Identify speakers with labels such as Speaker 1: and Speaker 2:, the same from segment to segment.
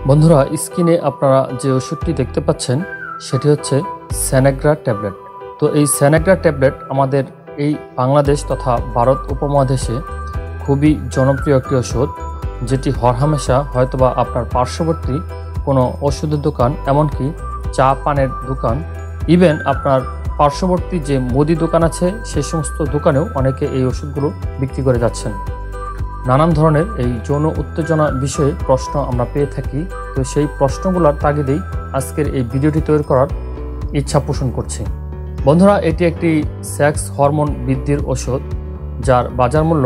Speaker 1: বন্ধুরা, স্ক্রিনে আপনারা যে ওষুধটি দেখতে পাচ্ছেন সেটি হচ্ছে স্যানাগ্রা ট্যাবলেট। তো এই স্যানাগ্রা ট্যাবলেট আমাদের এই বাংলাদেশ তথা ভারত উপমহাদেশে খুবই জনপ্রিয় একটি ওষুধ, যেটি হরহামেশা হয়তোবা আপনার পার্শ্ববর্তী কোনো ওষুধের দোকান, এমনকি চা পানের দোকান, ইভেন আপনার পার্শ্ববর্তী যে মুদি দোকান আছে সেই সমস্ত দোকানেও অনেকে এই ওষুধগুলো বিক্রি করে যাচ্ছেন। নানান ধরনের এই যৌন উত্তেজনা বিষয়ে প্রশ্ন আমরা পেয়ে থাকি। তো সেই প্রশ্নগুলোর তাগিদেই আজকের এই ভিডিওটি তৈরি করার ইচ্ছা পোষণ করছি। বন্ধুরা, এটি একটি সেক্স হরমোন বৃদ্ধির ওষুধ, যার বাজার মূল্য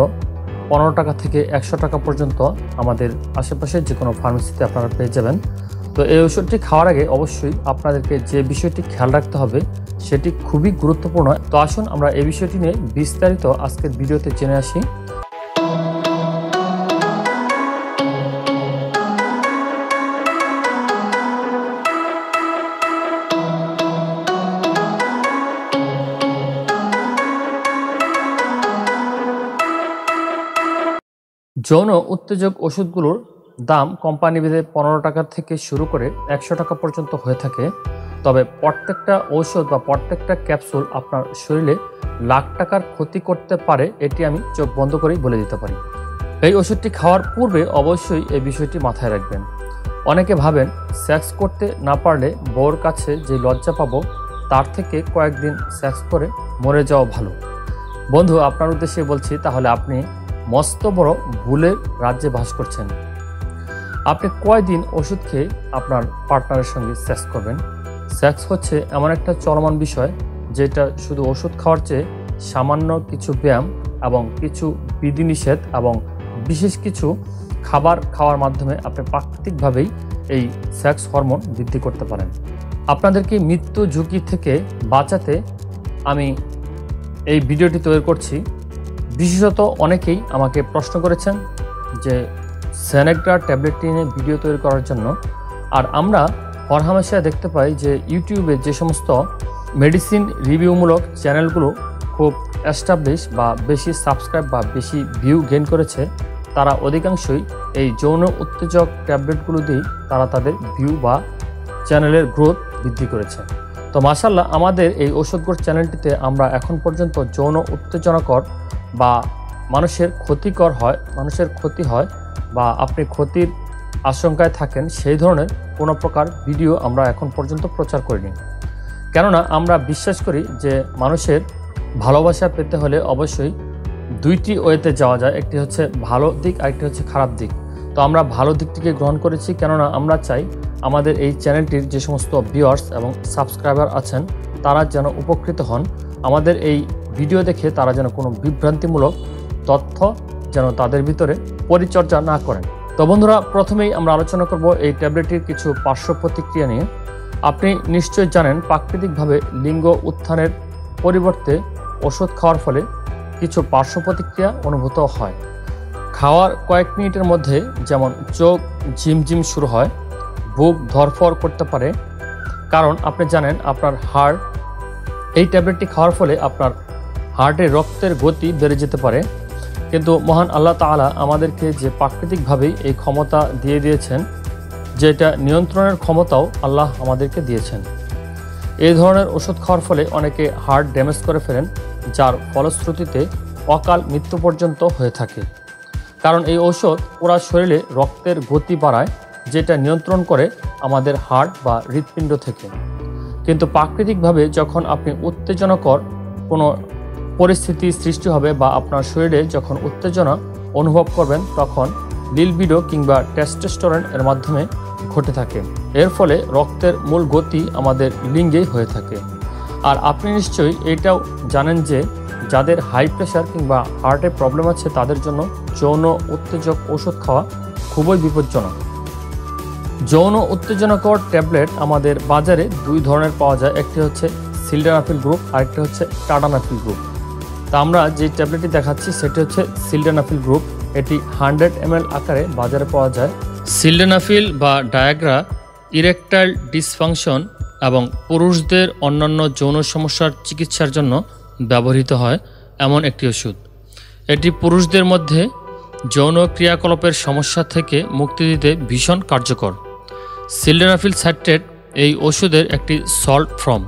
Speaker 1: 15 টাকা থেকে 100 টাকা পর্যন্ত আমাদের আশেপাশে যে কোনো ফার্মেসিতে আপনারা পেয়ে যাবেন। তো এই ওষুধটি খাওয়ার আগে অবশ্যই আপনাদেরকে যে বিষয়টি খেয়াল রাখতে হবে সেটি খুবই গুরুত্বপূর্ণ। তো আসুন আমরা এই বিষয়টি নিয়ে বিস্তারিত আজকের ভিডিওতে জেনে আসি। যৌন উত্তেজক ওষুধগুলোর দাম কোম্পানি ভেদে 15 টাকা থেকে শুরু করে 100 টাকা পর্যন্ত হয়ে থাকে। তবে প্রত্যেকটা ঔষধ বা প্রত্যেকটা ক্যাপসুল আপনার শরীরে লাখ টাকার ক্ষতি করতে পারে, এটি আমি চোখ বন্ধ করেই বলে দিতে পারি। এই ওষুধটি খাওয়ার পূর্বে অবশ্যই এই বিষয়টি মাথায় রাখবেন। অনেকে ভাবেন সেক্স করতে না পারলে বউর কাছে যে লজ্জা পাবো, তার থেকে কয়েকদিন সেক্স করে মরে যাওয়া ভালো। বন্ধু, আপনার উদ্দেশ্যে বলছি, তাহলে আপনি মস্ত বড় ভুলের রাজ্যে বাস করছেন। আপনি কয়দিন ওষুধ খেয়ে আপনার পার্টনারের সঙ্গে সেক্স করবেন? সেক্স হচ্ছে এমন একটা চলমান বিষয় যেটা শুধু ওষুধ খাওয়ার চেয়ে সামান্য কিছু ব্যায়াম এবং কিছু বিধিনিষেধ এবং বিশেষ কিছু খাবার খাওয়ার মাধ্যমে আপনি প্রাকৃতিকভাবেই এই সেক্স হরমোন বৃদ্ধি করতে পারেন। আপনাদেরকে মৃত্যু ঝুঁকি থেকে বাঁচাতে আমি এই ভিডিওটি তৈরি করছি। বিশেষত অনেকেই আমাকে প্রশ্ন করেছেন যে স্যানাগ্রা ট্যাবলেটটি নিয়ে ভিডিও তৈরি করার জন্য। আর আমরা হরহামেশা দেখতে পাই যে ইউটিউবে যে সমস্ত মেডিসিন রিভিউমূলক চ্যানেলগুলো খুব এস্টাবলিশ বা বেশি সাবস্ক্রাইব বা বেশি ভিউ গেইন করেছে, তারা অধিকাংশই এই যৌন উত্তেজক ট্যাবলেটগুলো দিয়েই তারা তাদের ভিউ বা চ্যানেলের গ্রোথ বৃদ্ধি করেছে। তো মাশাআল্লাহ, আমাদের এই ওষুধগোর চ্যানেলটিতে আমরা এখন পর্যন্ত যৌন উত্তেজনাকর বা মানুষের ক্ষতি হয় বা আপনি ক্ষতির আশঙ্কায় থাকেন সেই ধরনের কোনো প্রকার ভিডিও আমরা এখন পর্যন্ত প্রচার করিনি। কেননা আমরা বিশ্বাস করি যে মানুষের ভালোবাসা পেতে হলে অবশ্যই দুইটি ওয়েতে যাওয়া যায়, একটি হচ্ছে ভালো দিক, আরেকটি হচ্ছে খারাপ দিক। তো আমরা ভালো দিকটিকে গ্রহণ করেছি, কেননা আমরা চাই আমাদের এই চ্যানেলটির যে সমস্ত ভিউয়ার্স এবং সাবস্ক্রাইবার আছেন তারা যেন উপকৃত হন। আমাদের এই ভিডিও দেখে তারা যেন কোনো বিভ্রান্তিমূলক তথ্য যেন তাদের ভিতরে পরিচর্যা না করেন। তো বন্ধুরা, প্রথমেই আমরা আলোচনা করব এই ট্যাবলেটটির কিছু পার্শ্ব প্রতিক্রিয়া নিয়ে। আপনি নিশ্চয়ই জানেন, প্রাকৃতিকভাবে লিঙ্গ উত্থানের পরিবর্তে ওষুধ খাওয়ার ফলে কিছু পার্শ্ব প্রতিক্রিয়া অনুভূত হয়। খাওয়ার কয়েক মিনিটের মধ্যে যেমন চোখ ঝিমঝিম শুরু হয়, বুক ধরফর করতে পারে। কারণ আপনি জানেন আপনার হার্ট, এই ট্যাবলেটটি খাওয়ার ফলে আপনার হার্টের রক্তের গতি বেড়ে যেতে পারে। কিন্তু মহান আল্লাহ তাআলা আমাদেরকে যে প্রাকৃতিকভাবেই এই ক্ষমতা দিয়ে দিয়েছেন, যেটা নিয়ন্ত্রণের ক্ষমতাও আল্লাহ আমাদেরকে দিয়েছেন। এই ধরনের ওষুধ খাওয়ার ফলে অনেকে হার্ট ড্যামেজ করে ফেলেন, যার ফলশ্রুতিতে অকাল মৃত্যু পর্যন্ত হয়ে থাকে। কারণ এই ঔষধ পুরা শরীরে রক্তের গতি বাড়ায়, যেটা নিয়ন্ত্রণ করে আমাদের হার্ট বা হৃৎপিণ্ড থেকে। কিন্তু প্রাকৃতিকভাবে যখন আপনি উত্তেজনাকর কোনো পরিস্থিতি সৃষ্টি হবে বা আপনার শরীরে যখন উত্তেজনা অনুভব করবেন, তখন লিবিডো কিংবা টেস্টোস্টেরন এর মাধ্যমে ঘটে থাকে। এর ফলে রক্তের মূল গতি আমাদের লিঙ্গেই হয়ে থাকে। আর আপনি নিশ্চয়ই এটাও জানেন যে যাদের হাই প্রেশার কিংবা হার্টের প্রবলেম আছে তাদের জন্য যৌন উত্তেজক ওষুধ খাওয়া খুবই বিপজ্জনক। যৌন উত্তেজনাকর ট্যাবলেট আমাদের বাজারে দুই ধরনের পাওয়া যায়, একটি হচ্ছে সিলডেনাফিল গ্রুপ, আরেকটি হচ্ছে টাডানাফিল গ্রুপ। তা আমরা যে ট্যাবলেটটি দেখাচ্ছি সেটি হচ্ছে সিলডেনাফিল গ্রুপ। এটি 100 ml আকারে বাজারে পাওয়া যায়। সিলডেনাফিল বা ডায়াগ্রা ইরেকটাইল ডিসফাংশন এবং পুরুষদের অন্যান্য যৌন সমস্যার চিকিৎসার জন্য ব্যবহৃত হয় এমন একটি ওষুধ। এটি পুরুষদের মধ্যে যৌন ক্রিয়াকলাপের সমস্যা থেকে মুক্তি দিতে ভীষণ কার্যকর। সিলডেনাফিল সাইট্রেট এই ওষুধের একটি সল্ট ফর্ম।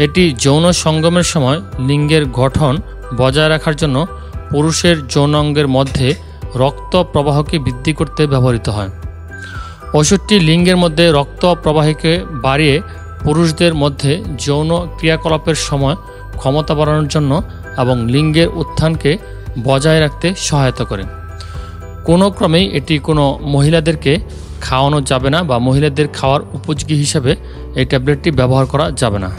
Speaker 1: এটি যৌন সঙ্গমের সময় লিঙ্গের গঠন বজায় রাখার জন্য পুরুষের যৌনাঙ্গের মধ্যে রক্ত প্রবাহকে বৃদ্ধি করতে ব্যবহৃত হয়। ওষুধটি লিঙ্গের মধ্যে রক্ত প্রবাহকে বাড়িয়ে পুরুষদের মধ্যে যৌন ক্রিয়াকলাপের সময় ক্ষমতা বাড়ানোর জন্য এবং লিঙ্গের উত্থানকে বজায় রাখতে সহায়তা করে। কোনো ক্রমেই এটি কোনো মহিলাদেরকে খাওয়ানো যাবে না বা মহিলাদের খাওয়ার উপযোগী হিসেবে এই ট্যাবলেটটি ব্যবহার করা যাবে না।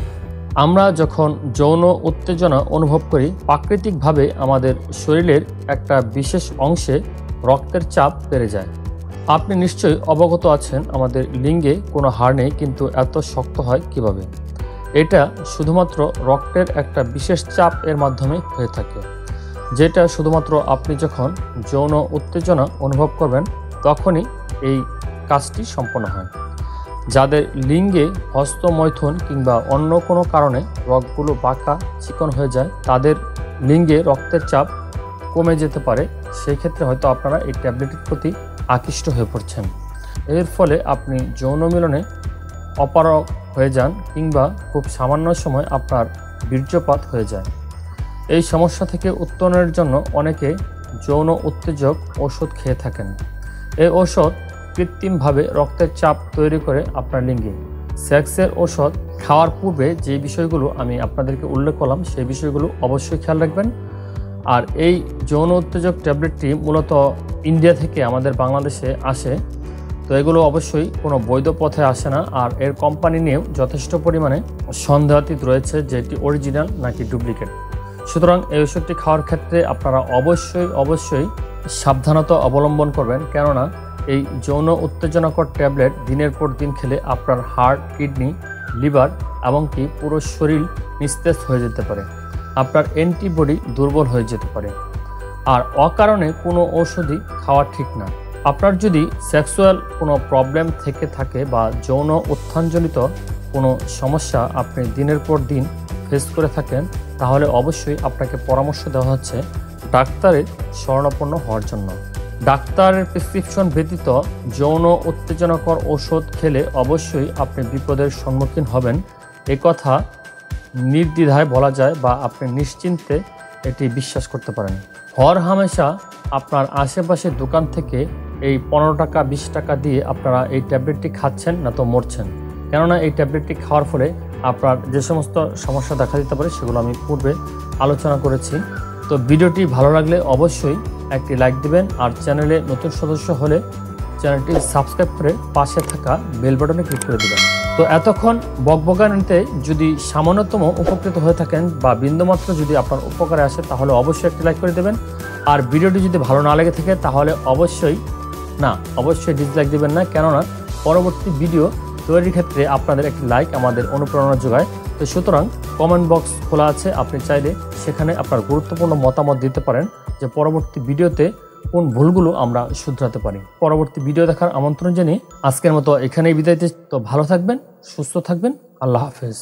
Speaker 1: আমরা যখন যৌন উত্তেজনা অনুভব করি, প্রাকৃতিকভাবে আমাদের শরীরের একটা বিশেষ অংশে রক্তের চাপ বেড়ে যায়। আপনি নিশ্চয়ই অবগত আছেন আমাদের লিঙ্গে কোনো হাড় নেই, কিন্তু এত শক্ত হয় কিভাবে? এটা শুধুমাত্র রক্তের একটা বিশেষ চাপ এর মাধ্যমে হয়ে থাকে, যেটা শুধুমাত্র আপনি যখন যৌন উত্তেজনা অনুভব করবেন তখনই এই কাজটি সম্পন্ন হয়। যাদের লিঙ্গে হস্তমৈথুন কিংবা অন্য কোনো কারণে রগগুলো বাঁকা চিকন হয়ে যায়, তাদের লিঙ্গে রক্তের চাপ কমে যেতে পারে। সেই ক্ষেত্রে হয়তো আপনারা এই ট্যাবলেটের প্রতি আকৃষ্ট হয়ে পড়ছেন। এর ফলে আপনি যৌন মিলনে অপারগ হয়ে যান কিংবা খুব সামান্য সময় আপনার বীর্যপাত হয়ে যায়। এই সমস্যা থেকে উত্তরণের জন্য অনেকে যৌন উত্তেজক ওষুধ খেয়ে থাকেন। এই ওষুধ কৃত্রিমভাবে রক্তের চাপ তৈরি করে আপনার লিঙ্গে। সেক্সের ওষুধ খাওয়ার পূর্বে যে বিষয়গুলো আমি আপনাদেরকে উল্লেখ করলাম সেই বিষয়গুলো অবশ্যই খেয়াল রাখবেন। আর এই যৌন উত্তেজক ট্যাবলেটটি মূলত ইন্ডিয়া থেকে আমাদের বাংলাদেশে আসে, তো এগুলো অবশ্যই কোনো বৈধ পথে আসে না। আর এর কোম্পানি নিয়েও যথেষ্ট পরিমাণে সন্দেহাতীত রয়েছে যে এটি অরিজিনাল নাকি ডুপ্লিকেট। সুতরাং এই ওষুধটি খাওয়ার ক্ষেত্রে আপনারা অবশ্যই সাবধানতা অবলম্বন করবেন, কেননা এই যৌন উত্তেজনাকর ট্যাবলেট দিনের পর দিন খেলে আপনার হার্ট, কিডনি, লিভার এমনকি পুরো শরীর নিস্তেজ হয়ে যেতে পারে। আপনার অ্যান্টিবডি দুর্বল হয়ে যেতে পারে। আর অকারণে কোনো ওষুধই খাওয়া ঠিক না। আপনার যদি সেক্সুয়াল কোনো প্রবলেম থেকে থাকে বা যৌন উত্থানজনিত কোনো সমস্যা আপনি দিনের পর দিন ফেস করে থাকেন, তাহলে অবশ্যই আপনাকে পরামর্শ দেওয়া হচ্ছে ডাক্তারের শরণাপন্ন হওয়ার জন্য। ডাক্তারের প্রেসক্রিপশন ব্যতীত যৌন উত্তেজনাকর ওষুধ খেলে অবশ্যই আপনি বিপদের সম্মুখীন হবেন, এ কথা নির্দ্বিধায় বলা যায় বা আপনি নিশ্চিন্তে এটি বিশ্বাস করতে পারেন। হর হামেশা আপনার আশেপাশের দোকান থেকে এই 15 টাকা 20 টাকা দিয়ে আপনারা এই ট্যাবলেটটি খাচ্ছেন না তো মরছেন। কেননা এই ট্যাবলেটটি খাওয়ার ফলে আপনার যে সমস্ত সমস্যা দেখা দিতে পারে সেগুলো আমি পূর্বে আলোচনা করেছি। তো ভিডিওটি ভালো লাগলে অবশ্যই একটি লাইক দিবেন, আর চ্যানেলে নতুন সদস্য হলে চ্যানেলটি সাবস্ক্রাইব করে পাশে থাকা বেল বাটনে ক্লিক করে দেবেন। তো এতক্ষণ বকবকানিতে যদি সামান্যতম উপকৃত হয়ে থাকেন বা বিন্দুমাত্র যদি আপনার উপকারে আসে, তাহলে অবশ্যই একটি লাইক করে দেবেন। আর ভিডিওটি যদি ভালো না লেগে থাকে তাহলে অবশ্যই ডিসলাইক দিবেন না, কেননা পরবর্তী ভিডিও তৈরির ক্ষেত্রে আপনাদের একটি লাইক আমাদের অনুপ্রেরণা যোগায়। তো সুতরাং কমেন্ট বক্স খোলা আছে, আপনি চাইলে সেখানে আপনার গুরুত্বপূর্ণ মতামত দিতে পারেন যে পরবর্তী ভিডিওতে কোন ভুলগুলো আমরা শুধরাতে পারি। পরবর্তী ভিডিও দেখার আমন্ত্রণ জানিয়ে আজকের মতো এখানেই বিদায় দিচ্ছি। তো ভালো থাকবেন, সুস্থ থাকবেন, আল্লাহ হাফেজ।